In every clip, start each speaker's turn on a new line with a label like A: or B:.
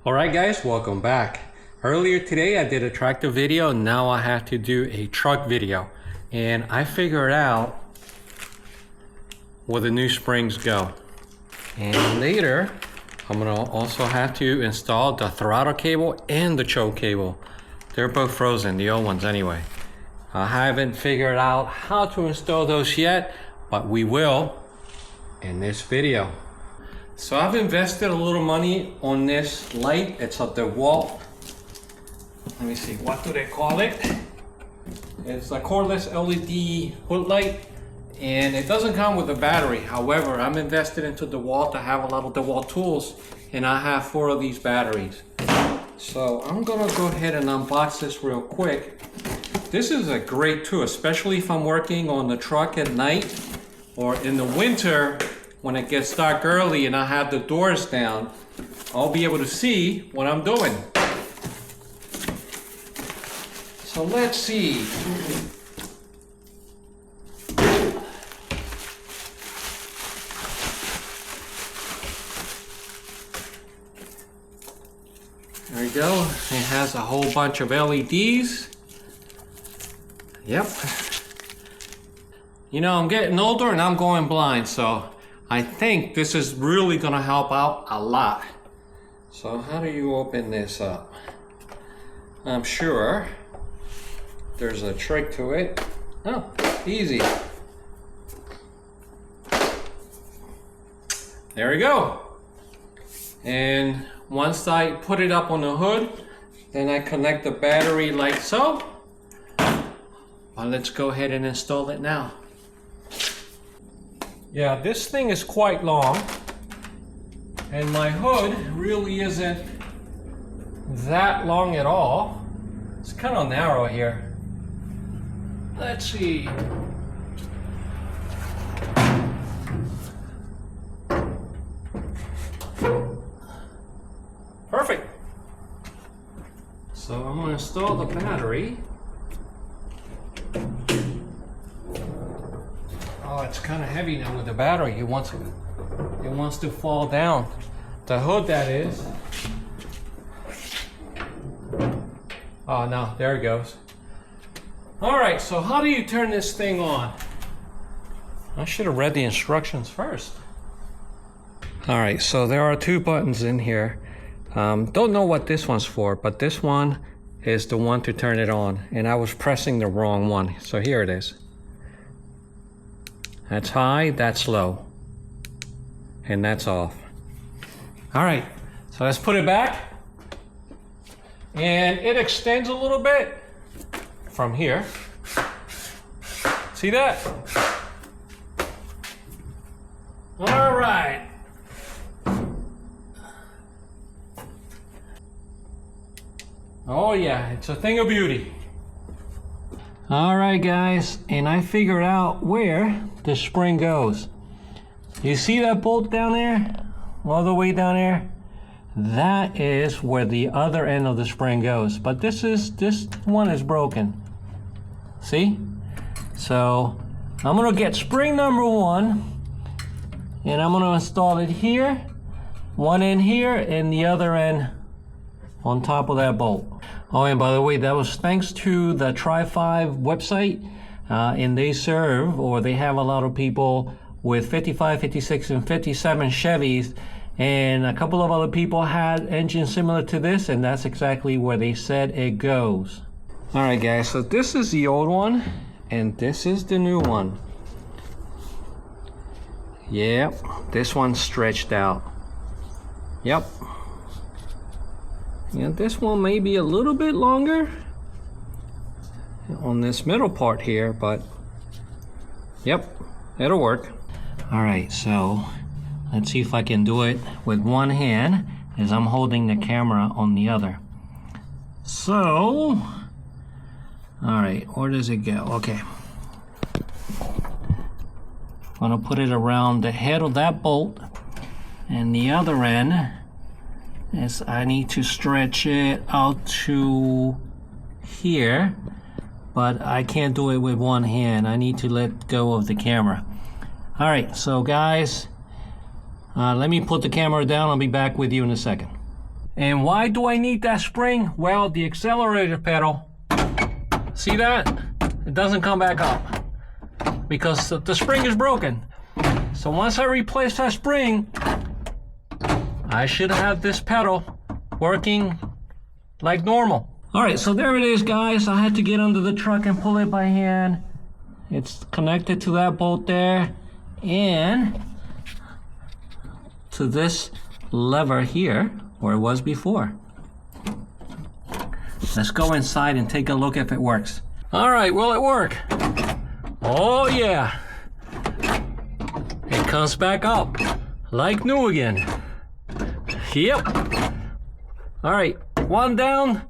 A: Alright guys, welcome back. Earlier today I did a tractor video, now I have to do a truck video. And I figured out where the new springs go. And later, I'm gonna also have to install the throttle cable and the choke cable. They're both frozen, the old ones anyway. I haven't figured out how to install those yet, but we will in this video. So I've invested a little money on this light. It's a DeWalt. Let me see, what do they call it? It's a cordless LED hood light, and it doesn't come with a battery. However, I'm invested into DeWalt. I have a lot of DeWalt tools, and I have 4 of these batteries. So I'm gonna go ahead and unbox this real quick. This is a great tool, especially if I'm working on the truck at night or in the winter. When it gets dark early and I have the doors down, I'll be able to see what I'm doing. So let's see. There we go. It has a whole bunch of LEDs. Yep. You know, I'm getting older and I'm going blind, so I think this is really gonna help out a lot. So how do you open this up? I'm sure there's a trick to it. Oh, easy. There we go. And once I put it up on the hood, then I connect the battery like so. Well, let's go ahead and install it now. Yeah, this thing is quite long, and my hood really isn't that long at all. It's kind of narrow here. Let's see. Perfect. So I'm going to install the battery. Oh, it's kind of heavy now with the battery. It wants to fall down. The hood, that is. Oh no, there it goes. All right, so how do you turn this thing on? I should have read the instructions first. All right, so there are 2 buttons in here. Don't know what this one's for, but this one is the one to turn it on, and I was pressing the wrong one. So here it is. That's high, that's low, and that's off. All right, so let's put it back. And it extends a little bit from here. See that? All right. Oh yeah, it's a thing of beauty. All right guys, and I figured out where the spring goes. You see that bolt down there? All the way down there? That is where the other end of the spring goes. But this one is broken. See? So I'm gonna get spring number 1, and I'm gonna install it here, one end here, and the other end on top of that bolt. Oh, and by the way, that was thanks to the Tri-5 website, and they serve, or they have a lot of people with 55, 56, and 57 Chevys, and a couple of other people had engines similar to this, and that's exactly where they said it goes. All right, guys, so this is the old one, and this is the new one. Yep, this one's stretched out. Yep. Yeah, this one may be a little bit longer on this middle part here, but yep, it'll work. All right, so let's see if I can do it with one hand as I'm holding the camera on the other. So, all right, where does it go? Okay. I'm gonna put it around the head of that bolt, and the other end is I need to stretch it out to here, but I can't do it with one hand. I need to let go of the camera. All right, so guys, let me put the camera down. I'll be back with you in a second. And why do I need that spring? Well, the accelerator pedal, see that? It doesn't come back up because the spring is broken. So once I replace that spring, I should have this pedal working like normal. All right, so there it is, guys. I had to get under the truck and pull it by hand. It's connected to that bolt there and to this lever here where it was before. Let's go inside and take a look if it works. All right, will it work? Oh yeah. It comes back up like new again. Yep. All right, one down,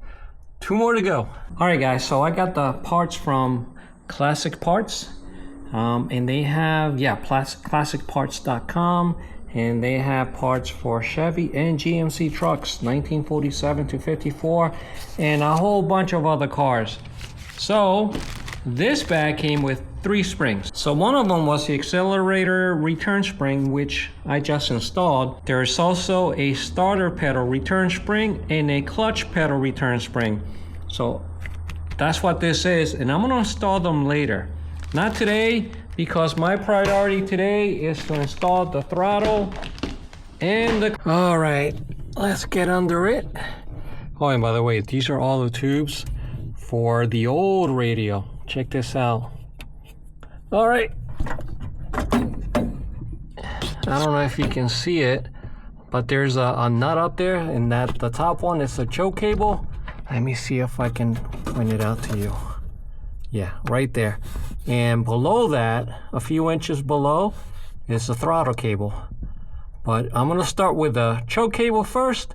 A: two more to go. All right, guys, so I got the parts from Classic Parts. And they have, classicparts.com. And they have parts for Chevy and GMC trucks, 1947 to 54, and a whole bunch of other cars. So this bag came with 3 springs. So one of them was the accelerator return spring, which I just installed. There is also a starter pedal return spring and a clutch pedal return spring. So that's what this is, and I'm gonna install them later. Not today, because my priority today is to install the throttle and the... All right, let's get under it. Oh, and by the way, these are all the tubes for the old radio. Check this out. All right. I don't know if you can see it, but there's a nut up there, and that the top one is the choke cable. Let me see if I can point it out to you. Yeah, right there. And below that, a few inches below, is the throttle cable. But I'm gonna start with the choke cable first.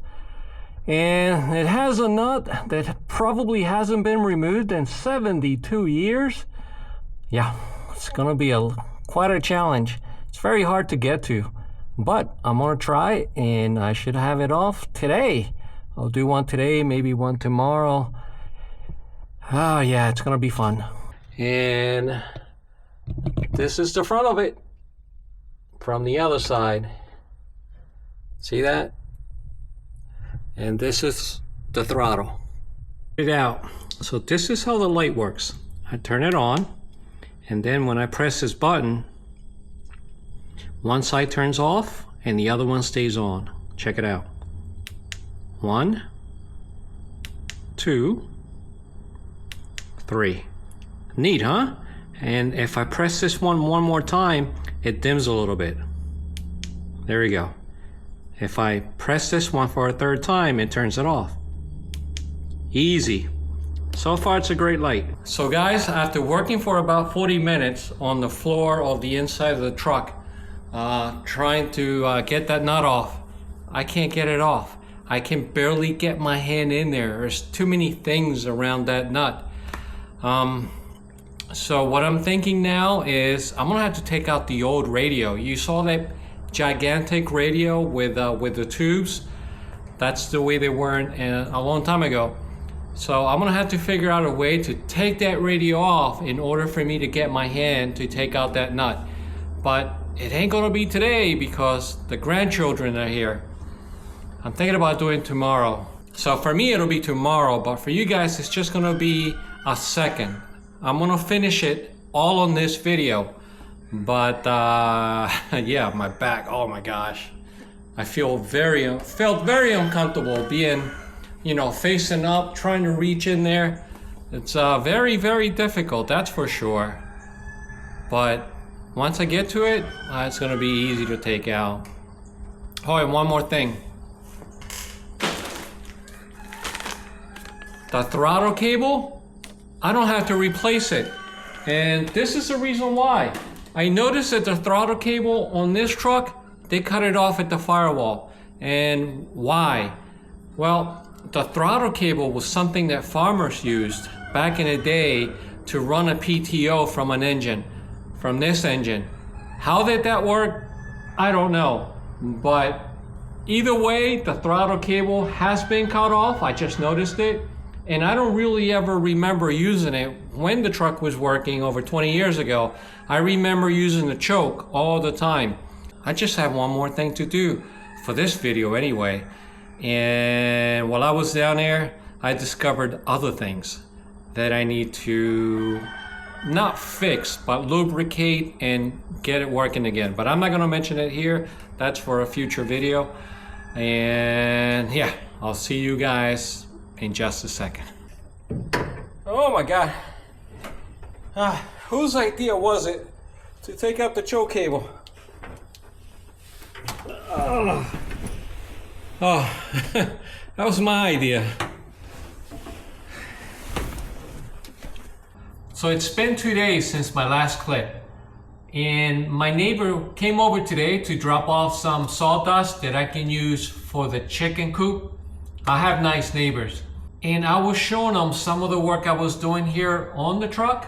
A: And it has a nut that probably hasn't been removed in 72 years. Yeah, it's gonna be quite a challenge. It's very hard to get to, but I'm gonna try, and I should have it off today. I'll do one today, maybe one tomorrow. Oh yeah, it's gonna be fun. And this is the front of it from the other side. See that? And this is the throttle. Check it out. So this is how the light works. I turn it on, and then when I press this button, one side turns off and the other one stays on. Check it out. 1, 2, 3. Neat, huh? And if I press this one more time, it dims a little bit. There we go. If I press this one for a third time, it turns it off. Easy. So far, it's a great light. So guys, after working for about 40 minutes on the floor of the inside of the truck, trying to get that nut off, I can't get it off. I can barely get my hand in there. There's too many things around that nut. So what I'm thinking now is I'm gonna have to take out the old radio. You saw that gigantic radio with the tubes? That's the way they were a long time ago. So I'm gonna have to figure out a way to take that radio off in order for me to get my hand to take out that nut. But it ain't gonna be today because the grandchildren are here. I'm thinking about doing it tomorrow. So for me, it'll be tomorrow, but for you guys, it's just gonna be a second. I'm gonna finish it all on this video. But yeah, my back, oh my gosh. I felt very uncomfortable being, facing up, trying to reach in there. It's very, very difficult, that's for sure. But once I get to it, it's gonna be easy to take out. Oh, and one more thing. The throttle cable, I don't have to replace it. And this is the reason why. I noticed that the throttle cable on this truck, they cut it off at the firewall. And why? Well, the throttle cable was something that farmers used back in the day to run a PTO from an engine, from this engine. How did that work? I don't know. But either way, the throttle cable has been cut off. I just noticed it. And I don't really ever remember using it when the truck was working over 20 years ago. I remember using the choke all the time. I just have one more thing to do for this video anyway. And while I was down there, I discovered other things that I need to not fix, but lubricate and get it working again. But I'm not gonna mention it here. That's for a future video. And yeah, I'll see you guys in just a second. Oh my God. Whose idea was it to take out the choke cable? Oh, that was my idea. So it's been 2 days since my last clip, and my neighbor came over today to drop off some sawdust that I can use for the chicken coop. I have nice neighbors, and I was showing them some of the work I was doing here on the truck,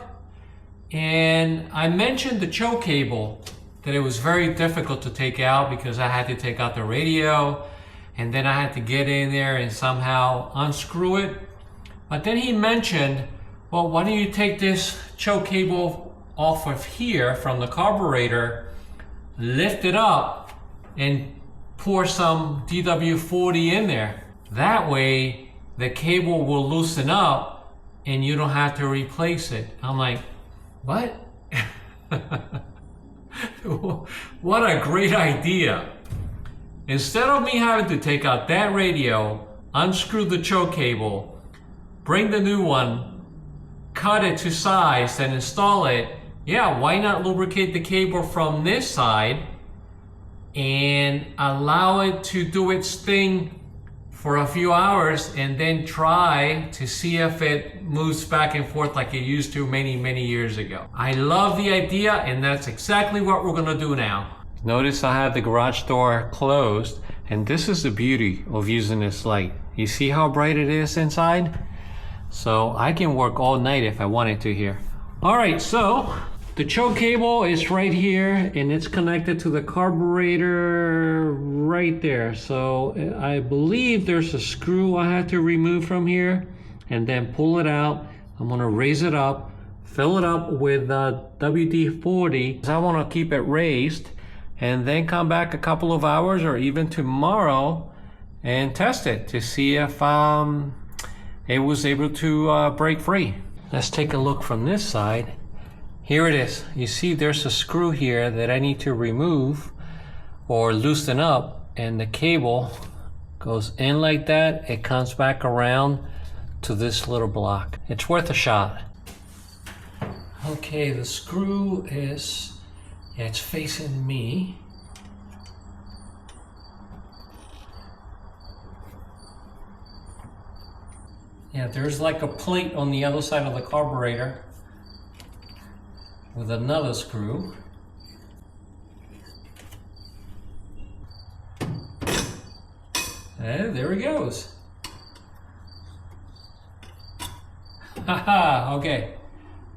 A: and I mentioned the choke cable, that it was very difficult to take out because I had to take out the radio, and then I had to get in there and somehow unscrew it. But then he mentioned, well, why don't you take this choke cable off of here from the carburetor, lift it up, and pour some DW40 in there. That way, the cable will loosen up and you don't have to replace it. I'm like, what? What a great idea. Instead of me having to take out that radio, unscrew the choke cable, bring the new one, cut it to size and install it, yeah, why not lubricate the cable from this side and allow it to do its thing for a few hours and then try to see if it moves back and forth like it used to many years ago. I love the idea, and that's exactly what we're gonna do now. Notice I had the garage door closed, and this is the beauty of using this light. You see how bright it is inside? So I can work all night if I wanted to here. All right, so the choke cable is right here, and it's connected to the carburetor right there. So I believe there's a screw I had to remove from here and then pull it out. I'm gonna raise it up, fill it up with WD-40. I wanna keep it raised, and then come back a couple of hours or even tomorrow and test it to see if it was able to break free. Let's take a look from this side. Here it is. You see there's a screw here that I need to remove or loosen up, and the cable goes in like that. It comes back around to this little block. It's worth a shot. Okay, the screw is, yeah, it's facing me. Yeah, there's like a plate on the other side of the carburetor with another screw. And there he goes. Haha, okay.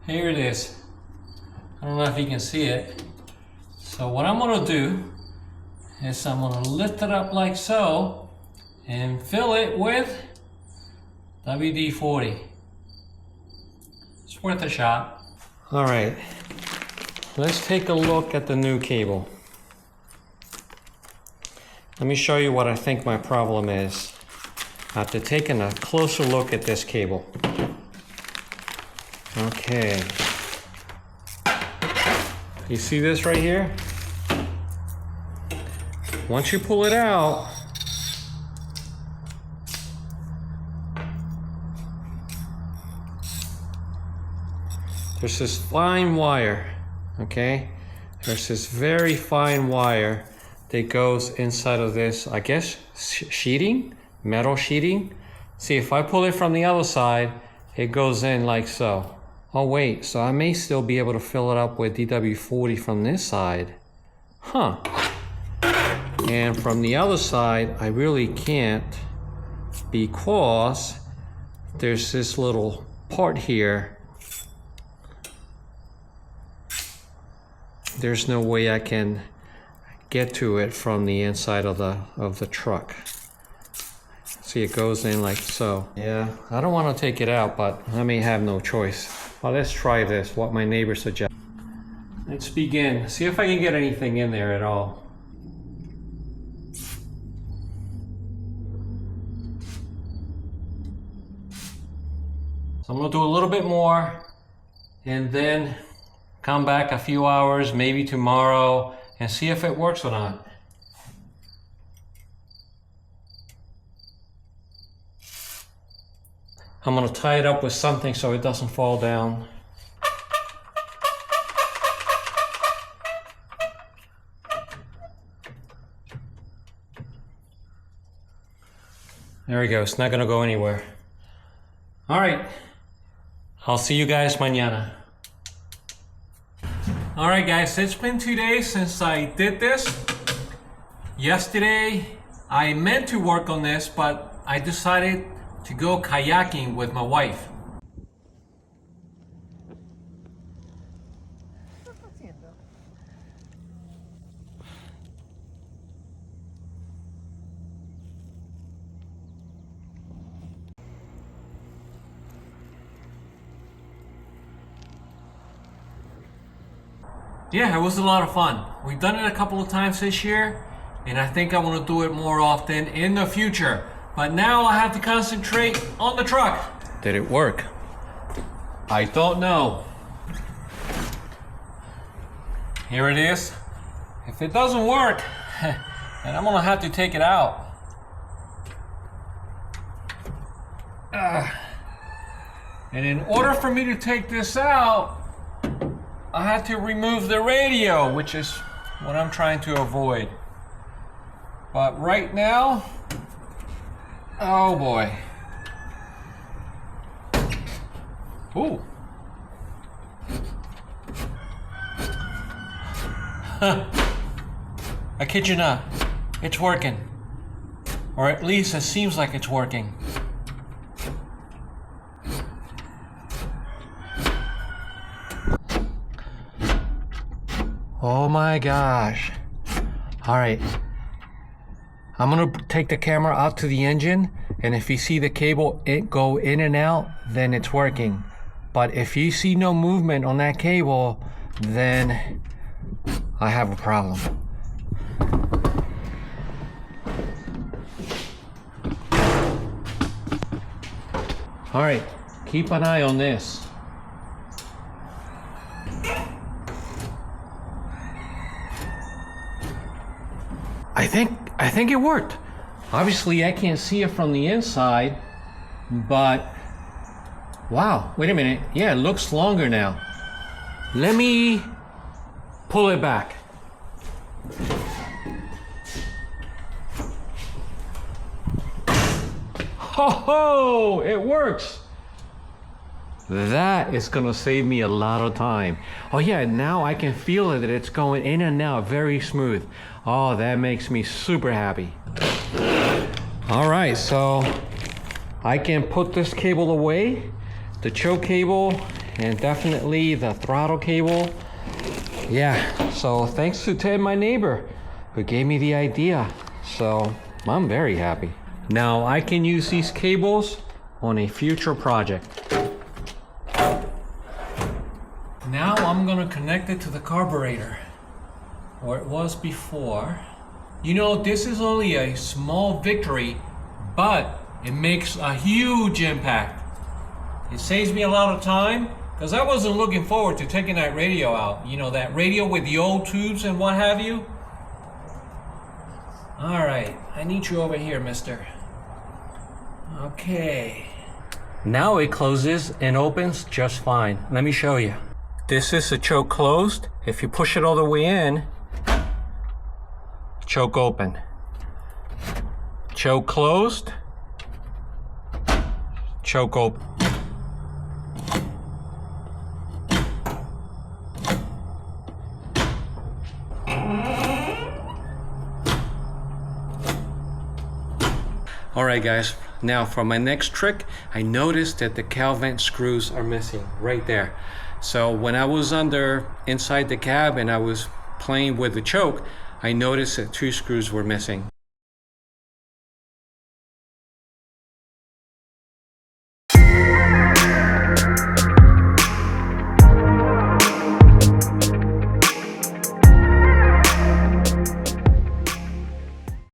A: Here it is. I don't know if you can see it. So what I'm gonna do is I'm gonna lift it up like so and fill it with WD-40. It's worth a shot. All right, let's take a look at the new cable. Let me show you what I think my problem is after taking a closer look at this cable. Okay. You see this right here? Once you pull it out, there's this fine wire, okay? There's this very fine wire that goes inside of this, I guess, sheeting, metal sheeting. See, if I pull it from the other side, it goes in like so. Oh wait, so I may still be able to fill it up with DW-40 from this side. Huh. And from the other side, I really can't, because there's this little part here. There's no way I can get to it from the inside of the truck. See, it goes in like so. Yeah, I don't want to take it out, but I may have no choice. Well, let's try this, what my neighbor suggested. Let's begin. See if I can get anything in there at all. So I'm gonna do a little bit more and then come back a few hours, maybe tomorrow, and see if it works or not. I'm gonna tie it up with something so it doesn't fall down. There we go, it's not gonna go anywhere. All right, I'll see you guys mañana. All right guys, it's been 2 days since I did this. Yesterday, I meant to work on this, but I decided to go kayaking with my wife. Yeah, it was a lot of fun. We've done it a couple of times this year, and I think I want to do it more often in the future. But now I have to concentrate on the truck. Did it work? I don't know. Here it is. If it doesn't work, then I'm gonna have to take it out. And in order for me to take this out, I had to remove the radio, which is what I'm trying to avoid. But right now, oh boy. Ooh. I kid you not, it's working. Or at least it seems like it's working. Oh my gosh. All right. I'm gonna take the camera out to the engine, and if you see the cable go in and out, then it's working. But if you see no movement on that cable, then I have a problem. All right, keep an eye on this. I think it worked. Obviously I can't see it from the inside, but wow, wait a minute. Yeah, it looks longer now. Let me pull it back. Ho ho, it works. That is gonna save me a lot of time. Oh yeah, now I can feel it, that it's going in and out very smooth. Oh, that makes me super happy. All right, so I can put this cable away, the choke cable, and definitely the throttle cable. Yeah, so thanks to Ted, my neighbor, who gave me the idea. So I'm very happy. Now I can use these cables on a future project. Now I'm gonna connect it to the carburetor, or it was before. You know, this is only a small victory, but it makes a huge impact. It saves me a lot of time, because I wasn't looking forward to taking that radio out. You know, that radio with the old tubes and what have you. All right, I need you over here, mister. Okay. Now it closes and opens just fine. Let me show you. This is the choke closed. If you push it all the way in, choke open. Choke closed, choke open. All right guys, now for my next trick, I noticed that the cowl vent screws are missing right there. So when I was inside the cab and I was playing with the choke, I noticed that 2 screws were missing.